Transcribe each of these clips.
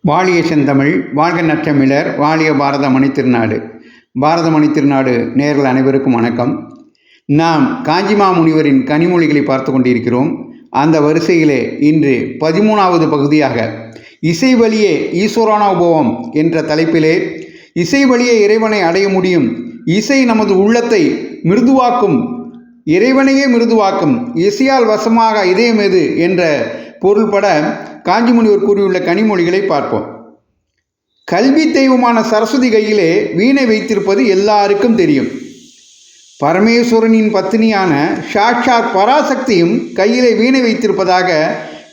வாழிய செந்தமிழ் வாழ்க நற்றமிழர் வாழிய பாரத மணித்திருநாடு. பாரத மணித்திருநாடு நேயர்கள் அனைவருக்கும் வணக்கம். நாம் காஞ்சிமா முனிவரின் கனிமொழிகளை பார்த்து கொண்டிருக்கிறோம். அந்த வரிசையிலே இன்று 13வது பகுதியாக இசை வழியே ஈஸ்வரானுபவம் என்ற தலைப்பிலே இசை வழியே இறைவனை அடைய முடியும், இசை நமது உள்ளத்தை மிருதுவாக்கும், இறைவனையே மிருதுவாக்கும், இசையால் வசமாக இதயம் எது என்ற பொருள்பட காஞ்சி முனிவர் கூறியுள்ள கனிமொழிகளை பார்ப்போம். கல்வி தெய்வமான சரஸ்வதி கையிலே வீணை வைத்திருப்பது எல்லாருக்கும் தெரியும். பரமேஸ்வரனின் பத்தினியான சாட்சாத் பராசக்தியும் கையிலே வீணை வைத்திருப்பதாக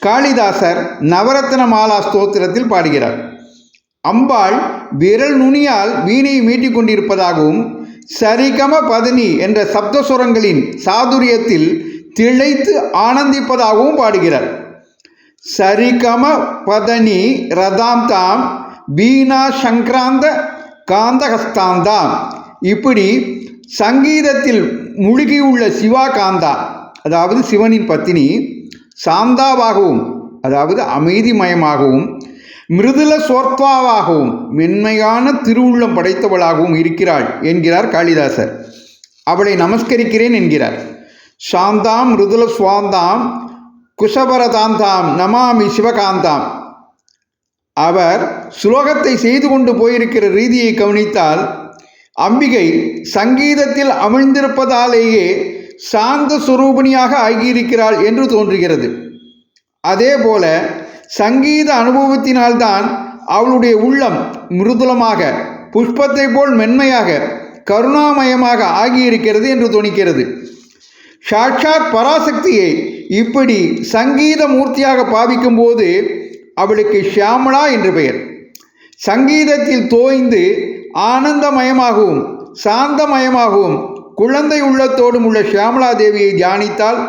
காளிதாசர் நவரத்ன மாலா ஸ்தோத்திரத்தில் பாடுகிறார். அம்பாள் விரல் நுனியால் வீணையை மீட்டிக் கொண்டிருப்பதாகவும் சரிகம பதனி என்ற சப்தசுரங்களின் சாதுரியத்தில் திளைத்து ஆனந்திப்பதாகவும் பாடுகிறார். சரிகம பதனி ரதாம் தாம் வீணா சங்கராந்த காந்தகஸ்தாந்தாம். இப்படி சங்கீதத்தில் முழுகியுள்ள சிவா காந்தா, அதாவது சிவனின் பத்தினி, சாந்தாவாகவும் அதாவது அமைதிமயமாகவும், மிருதுல சோர்த்வாவாகவும் மென்மையான திருவுள்ளம் படைத்தவளாகவும் இருக்கிறாள் என்கிறார் காளிதாசர். அவளை நமஸ்கரிக்கிறேன் என்கிறார். சாந்தாம் மிருதுல சுவாந்தாம் குஷபரதாந்தாம் நமாமி சிவகாந்தாம். அவர் சுலோகத்தை செய்து கொண்டு போயிருக்கிற ரீதியை கவனித்தால் அம்பிகை சங்கீதத்தில் அமிழ்ந்திருப்பதாலேயே சாந்த சுரூபிணியாக ஆகியிருக்கிறாள் என்று தோன்றுகிறது. அதே போல சங்கீத அனுபவத்தினால்தான் அவளுடைய உள்ளம் மிருதுலமாக, புஷ்பத்தை போல் மென்மையாக, கருணாமயமாக ஆகியிருக்கிறது என்று தோணிக்கிறது. சாட்சாத் பராசக்தியை இப்படி சங்கீத மூர்த்தியாக பாவிக்கும் போது அவளுக்கு ஷியாமளா என்று பெயர். சங்கீதத்தில் தோய்ந்து ஆனந்தமயமாகவும் சாந்தமயமாகவும் குழந்தை உள்ளத்தோடும் உள்ள ஷியாமளா தேவியை தியானித்தால்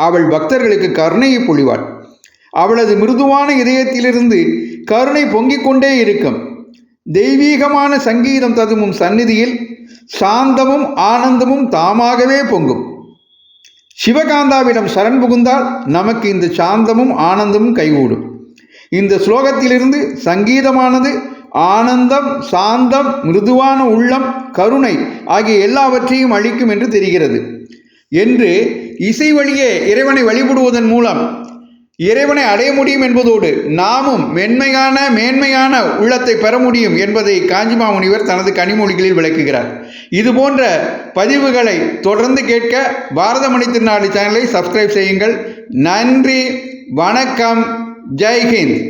அவள் பக்தர்களுக்கு கருணையை பொழிவாள். அவளது மிருதுவான இதயத்திலிருந்து கருணை பொங்கிக் கொண்டே இருக்கும். தெய்வீகமான சங்கீதம் ததும்பும் சந்நிதியில் சாந்தமும் ஆனந்தமும் தாமாகவே பொங்கும். சிவகாந்தாவிடம் சரண் புகுந்தால் நமக்கு இந்த சாந்தமும் ஆனந்தமும் கைகூடும். இந்த ஸ்லோகத்திலிருந்து சங்கீதமானது ஆனந்தம், சாந்தம், மிருதுவான உள்ளம், கருணை ஆகிய எல்லாவற்றையும் அளிக்கும் என்று தெரிகிறது. என்று இசை வழியே இறைவனை வழிபடுவதன் மூலம் இறைவனை அடைய முடியும் என்பதோடு நாமும் மேன்மையான உள்ளத்தை பெற முடியும் என்பதை காஞ்சிமா முனிவர் தனது கனிமொழிகளில் விளக்குகிறார். இதுபோன்ற பதிவுகளை தொடர்ந்து கேட்க பாரத மணித்திருநாடு சேனலை சப்ஸ்கிரைப் செய்யுங்கள். நன்றி, வணக்கம், ஜெய்ஹிந்த்.